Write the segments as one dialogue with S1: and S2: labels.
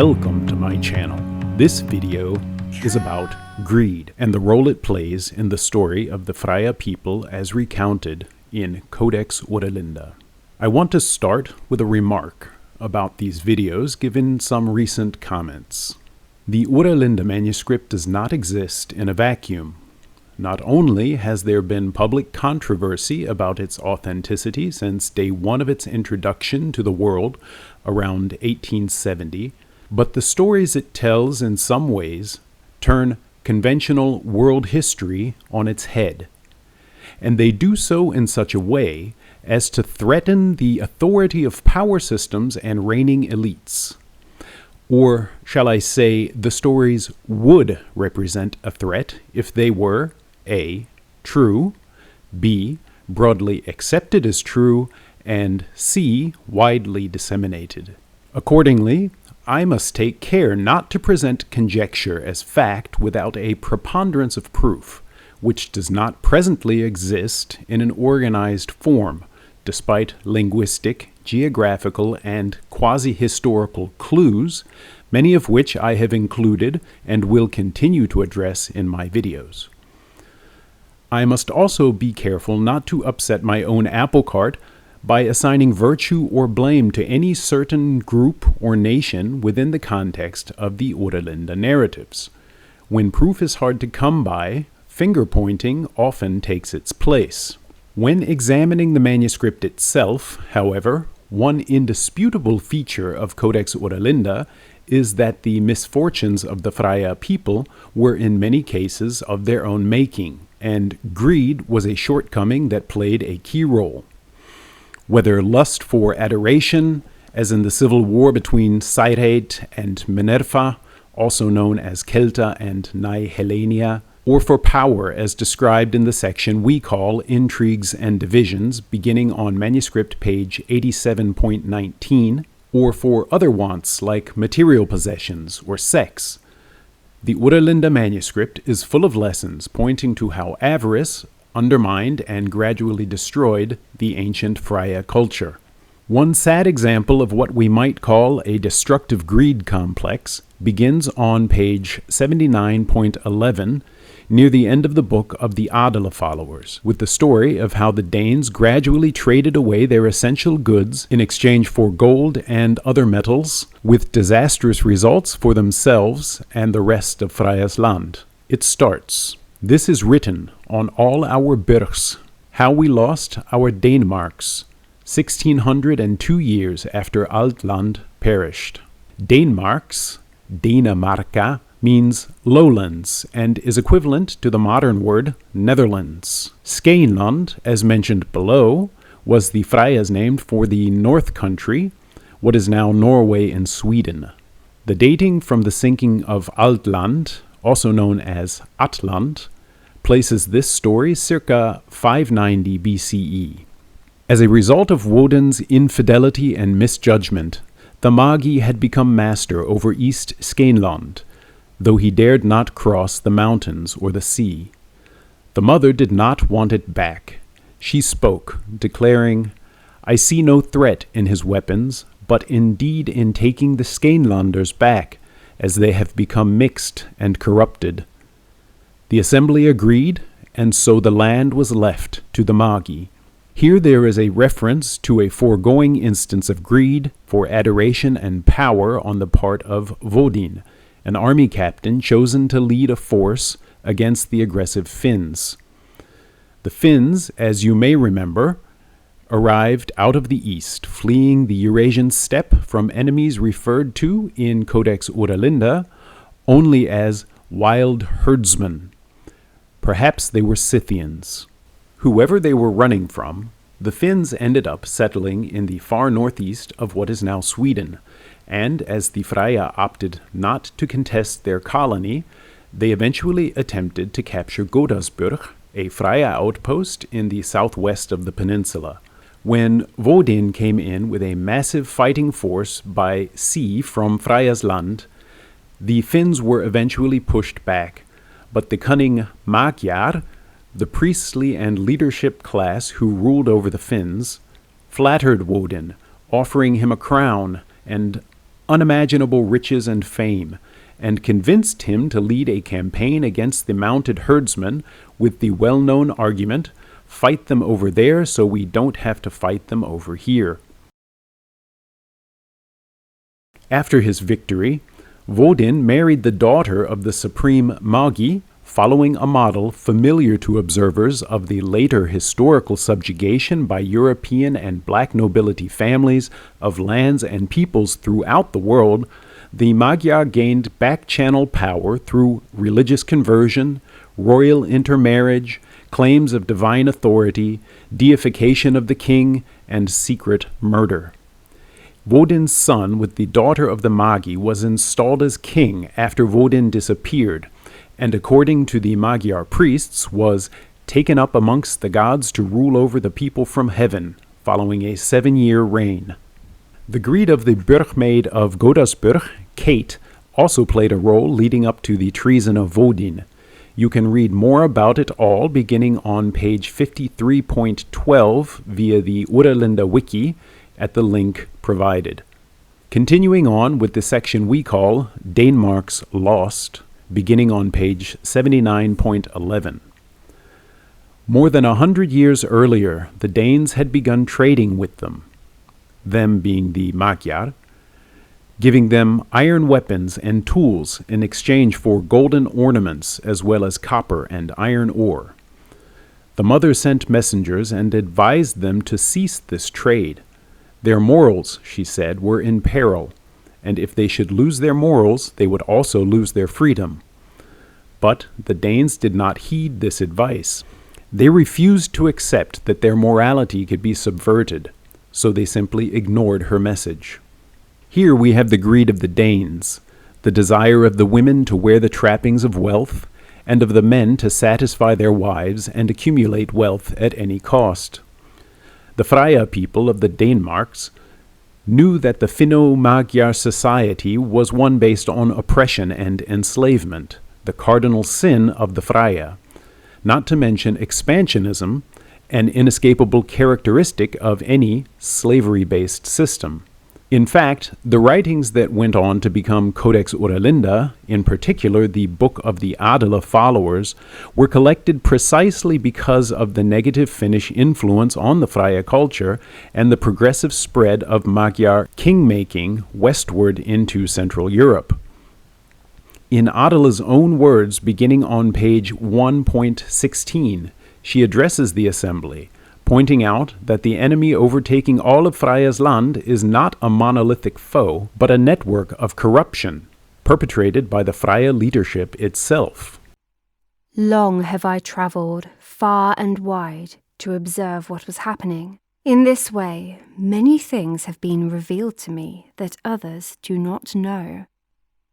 S1: Welcome to my channel. This video is about greed and the role it plays in the story of the Frya people as recounted in Codex Oera Linda. I want to start with a remark about these videos given some recent comments. The Oera Linda manuscript does not exist in a vacuum. Not only has there been public controversy about its authenticity since day one of its introduction to the world around 1870, but the stories it tells in some ways turn conventional world history on its head. And they do so in such a way as to threaten the authority of power systems and reigning elites. Or, shall I say, the stories would represent a threat if they were A. True, B. Broadly accepted as true, and C. Widely disseminated. Accordingly, I must take care not to present conjecture as fact without a preponderance of proof, which does not presently exist in an organized form, despite linguistic, geographical, and quasi-historical clues, many of which I have included and will continue to address in my videos. I must also be careful not to upset my own apple cart by assigning virtue or blame to any certain group or nation within the context of the Oera Linda narratives. When proof is hard to come by, finger-pointing often takes its place. When examining the manuscript itself, however, one indisputable feature of Codex Oera Linda is that the misfortunes of the Frya people were in many cases of their own making, and greed was a shortcoming that played a key role. Whether lust for adoration, as in the civil war between Cyrate and Minerva, also known as Celta and Nihilania, or for power as described in the section we call Intrigues and Divisions, beginning on manuscript page 87.19, or for other wants like material possessions or sex. The Oera Linda manuscript is full of lessons pointing to how avarice undermined and gradually destroyed the ancient Frya culture. One sad example of what we might call a destructive greed complex begins on page 79.11, near the end of the book of the Adela followers, with the story of how the Danes gradually traded away their essential goods in exchange for gold and other metals, with disastrous results for themselves and the rest of Fryas land. It starts, "This is written on all our burghs, how we lost our Danemarks, 1602 years after Altland perished." Danemarks, Dinamarca, means lowlands and is equivalent to the modern word Netherlands. Skånland, as mentioned below, was the Fryas named for the North Country, what is now Norway and Sweden. The dating from the sinking of Altland, also known as Atland, places this story circa 590 BCE. As a result of Wodin's infidelity and misjudgment, the Magi had become master over East Skånland, though he dared not cross the mountains or the sea. The mother did not want it back. She spoke, declaring, "I see no threat in his weapons, but indeed in taking the Skånlanders back, as they have become mixed and corrupted." The assembly agreed, and so the land was left to the Magi. Here there is a reference to a foregoing instance of greed for adoration and power on the part of Wodin, an army captain chosen to lead a force against the aggressive Finns. The Finns, as you may remember, arrived out of the east, fleeing the Eurasian steppe from enemies referred to in Codex Oera Linda only as wild herdsmen. Perhaps they were Scythians. Whoever they were running from, the Finns ended up settling in the far northeast of what is now Sweden, and as the Frya opted not to contest their colony, they eventually attempted to capture Godasburg, a Frya outpost in the southwest of the peninsula. When Wodin came in with a massive fighting force by sea from Fryas land, the Finns were eventually pushed back, but the cunning Magyar, the priestly and leadership class who ruled over the Finns, flattered Wodin, offering him a crown and unimaginable riches and fame, and convinced him to lead a campaign against the mounted herdsmen with the well-known argument, "Fight them over there so we don't have to fight them over here." After his victory, Wodin married the daughter of the supreme Magi, following a model familiar to observers of the later historical subjugation by European and black nobility families of lands and peoples throughout the world. The Magyar gained back-channel power through religious conversion, royal intermarriage, claims of divine authority, deification of the king, and secret murder. Wodin's son with the daughter of the Magi was installed as king after Wodin disappeared, and according to the Magyar priests was taken up amongst the gods to rule over the people from heaven, following a 7-year reign. The greed of the burgmaid of Godasburg, Kate, also played a role leading up to the treason of Wodin. You can read more about it all beginning on page 53.12 via the Oera Linda wiki at the link provided. Continuing on with the section we call Denmark's Lost, beginning on page 79.11. More than 100 years earlier, the Danes had begun trading with them being the Magyar, giving them iron weapons and tools in exchange for golden ornaments as well as copper and iron ore. The mother sent messengers and advised them to cease this trade. Their morals, she said, were in peril, and if they should lose their morals, they would also lose their freedom. But the Danes did not heed this advice. They refused to accept that their morality could be subverted, so they simply ignored her message. Here we have the greed of the Danes, the desire of the women to wear the trappings of wealth, and of the men to satisfy their wives and accumulate wealth at any cost. The Frya people of the Danemarks knew that the Finno-Magyar society was one based on oppression and enslavement, the cardinal sin of the Frya, not to mention expansionism, an inescapable characteristic of any slavery-based system. In fact, the writings that went on to become Codex Oera Linda, in particular the Book of the Adela followers, were collected precisely because of the negative Finnish influence on the Frya culture and the progressive spread of Magyar king-making westward into Central Europe. In Adela's own words, beginning on page 1.16, she addresses the assembly, pointing out that the enemy overtaking all of Fryas land is not a monolithic foe, but a network of corruption, perpetrated by the Frya leadership itself.
S2: Long have I travelled, far and wide, to observe what was happening. In this way, many things have been revealed to me that others do not know.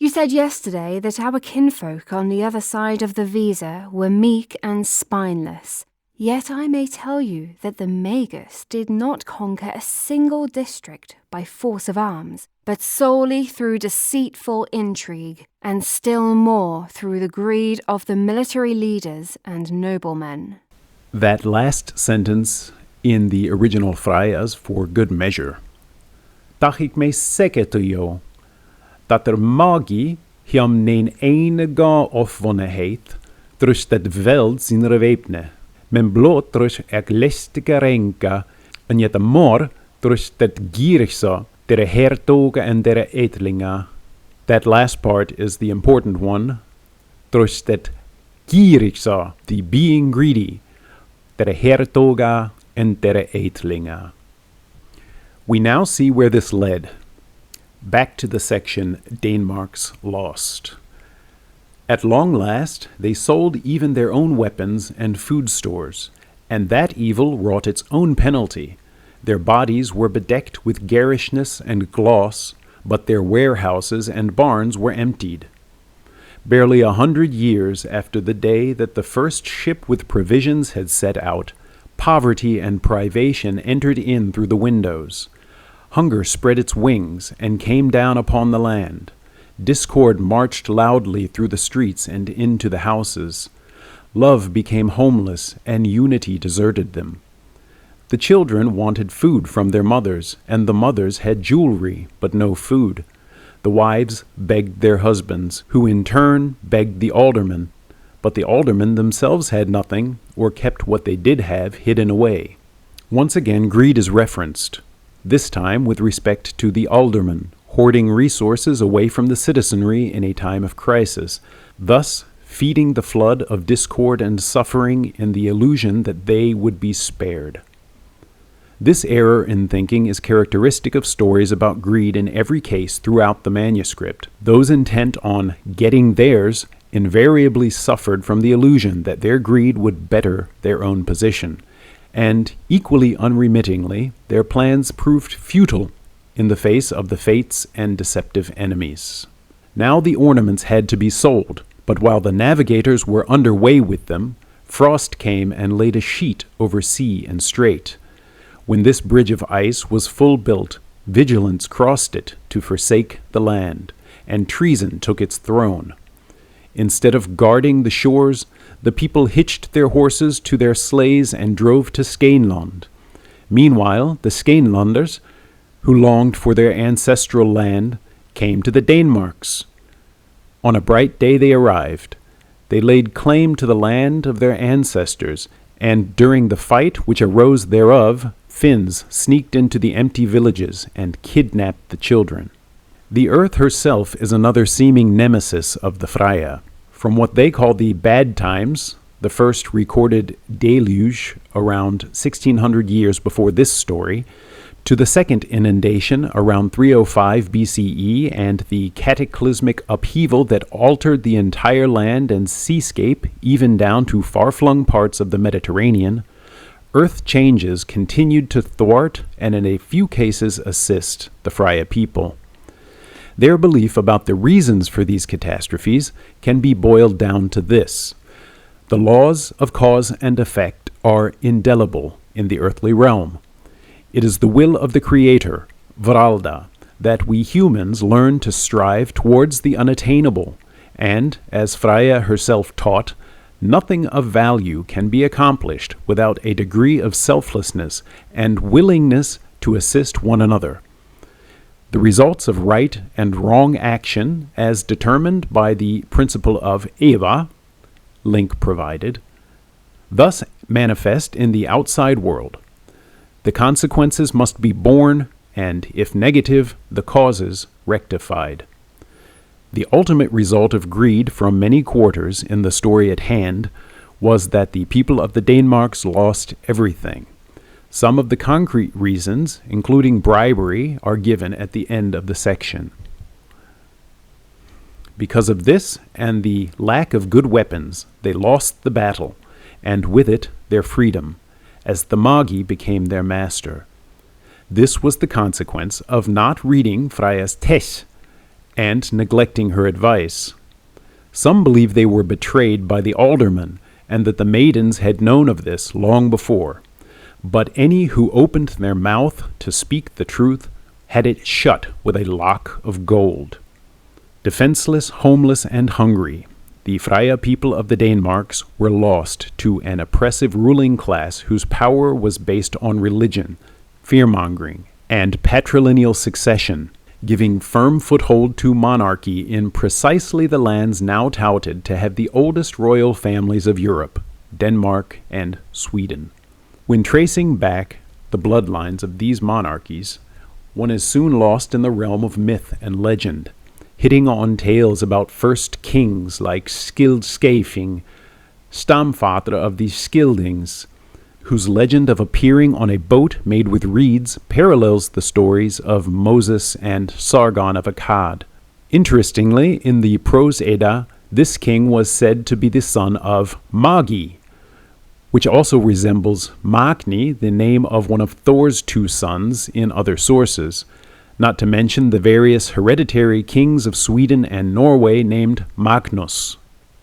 S2: You said yesterday that our kinfolk on the other side of the Visa were meek and spineless. Yet I may tell you that the Magus did not conquer a single district by force of arms, but solely through deceitful intrigue, and still more through the greed of the military leaders and noblemen.
S1: That last sentence in the original Fryas for good measure. Dag ik mij zeker te jou, dat er Magi hem neen enige opwonnenheid trus het veld zijn rewepne. Men bloot trus ek listige renka, en jet mor trus het gierigsa, dere hertogen en dere etelinga. That last part is the important one. Trus het gierigsa, the being greedy, dere hertoga en dere etelinga. We now see where this led. Back to the section Denmark's Lost. At long last, they sold even their own weapons and food stores, and that evil wrought its own penalty. Their bodies were bedecked with garishness and gloss, but their warehouses and barns were emptied. Barely 100 years after the day that the first ship with provisions had set out, poverty and privation entered in through the windows. Hunger spread its wings and came down upon the land. Discord marched loudly through the streets and into the houses. Love became homeless, and unity deserted them. The children wanted food from their mothers, and the mothers had jewelry, but no food. The wives begged their husbands, who in turn begged the aldermen, but the aldermen themselves had nothing, or kept what they did have hidden away. Once again, greed is referenced, this time with respect to the aldermen, hoarding resources away from the citizenry in a time of crisis, thus feeding the flood of discord and suffering in the illusion that they would be spared. This error in thinking is characteristic of stories about greed in every case throughout the manuscript. Those intent on getting theirs invariably suffered from the illusion that their greed would better their own position, and equally unremittingly, their plans proved futile in the face of the fates and deceptive enemies. Now the ornaments had to be sold, but while the navigators were under way with them, frost came and laid a sheet over sea and strait. When this bridge of ice was full built, vigilance crossed it to forsake the land, and treason took its throne. Instead of guarding the shores, the people hitched their horses to their sleighs and drove to Skaneland. Meanwhile, the Skanelanders, who longed for their ancestral land, came to the Danemarks. On a bright day they arrived. They laid claim to the land of their ancestors, and during the fight which arose thereof, Finns sneaked into the empty villages and kidnapped the children. The earth herself is another seeming nemesis of the Frya. From what they call the bad times, the first recorded deluge around 1600 years before this story, to the second inundation around 305 BCE and the cataclysmic upheaval that altered the entire land and seascape, even down to far-flung parts of the Mediterranean, earth changes continued to thwart and in a few cases assist the Frya people. Their belief about the reasons for these catastrophes can be boiled down to this: the laws of cause and effect are indelible in the earthly realm. It is the will of the Creator, Wralda, that we humans learn to strive towards the unattainable, and, as Frya herself taught, nothing of value can be accomplished without a degree of selflessness and willingness to assist one another. The results of right and wrong action, as determined by the principle of Eva, link provided, thus manifest in the outside world. The consequences must be borne, and, if negative, the causes rectified. The ultimate result of greed from many quarters in the story at hand was that the people of the Danemarks lost everything. Some of the concrete reasons, including bribery, are given at the end of the section. Because of this and the lack of good weapons, they lost the battle, and with it their freedom, as the Magi became their master. This was the consequence of not reading Fryas text and neglecting her advice. Some believe they were betrayed by the aldermen, and that the maidens had known of this long before. But any who opened their mouth to speak the truth had it shut with a lock of gold. Defenseless, homeless, and hungry, the Frya people of the Danemarks were lost to an oppressive ruling class whose power was based on religion, fear-mongering, and patrilineal succession, giving firm foothold to monarchy in precisely the lands now touted to have the oldest royal families of Europe, Denmark and Sweden. When tracing back the bloodlines of these monarchies, one is soon lost in the realm of myth and legend, hitting on tales about first kings like Skildskafing, stamfader of the Skildings, whose legend of appearing on a boat made with reeds parallels the stories of Moses and Sargon of Akkad. Interestingly, in the Prose Edda, this king was said to be the son of Magi, which also resembles Magni, the name of one of Thor's two sons in other sources, not to mention the various hereditary kings of Sweden and Norway named Magnus.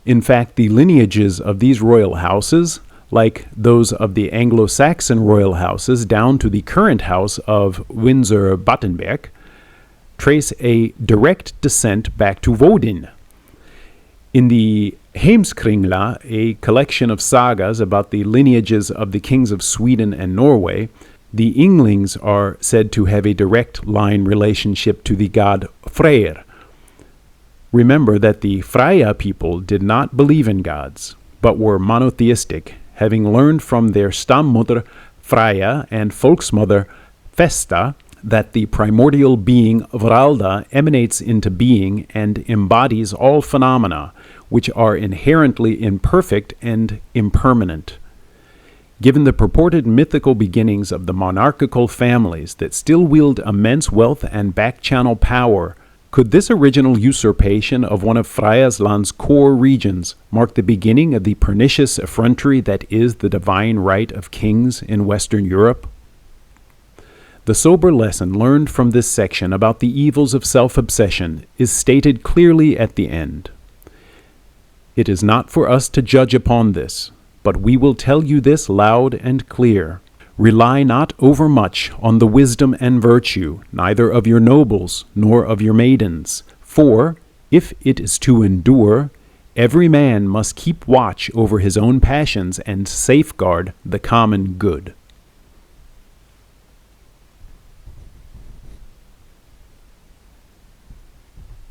S1: In fact, the lineages of these royal houses, like those of the Anglo-Saxon royal houses down to the current house of Windsor-Battenberg, trace a direct descent back to Wodin. In the Heimskringla, a collection of sagas about the lineages of the kings of Sweden and Norway, the Ynglings are said to have a direct line relationship to the god Freyr, Remember that the Frya people did not believe in gods, but were monotheistic, having learned from their stammother Frya and folksmother Festa that the primordial being Wralda emanates into being and embodies all phenomena, which are inherently imperfect and impermanent. Given the purported mythical beginnings of the monarchical families that still wield immense wealth and back-channel power, could this original usurpation of one of Fryas land's core regions mark the beginning of the pernicious effrontery that is the divine right of kings in Western Europe? The sober lesson learned from this section about the evils of self-obsession is stated clearly at the end. It is not for us to judge upon this, but we will tell you this loud and clear. Rely not overmuch on the wisdom and virtue, neither of your nobles nor of your maidens. For, if it is to endure, every man must keep watch over his own passions and safeguard the common good.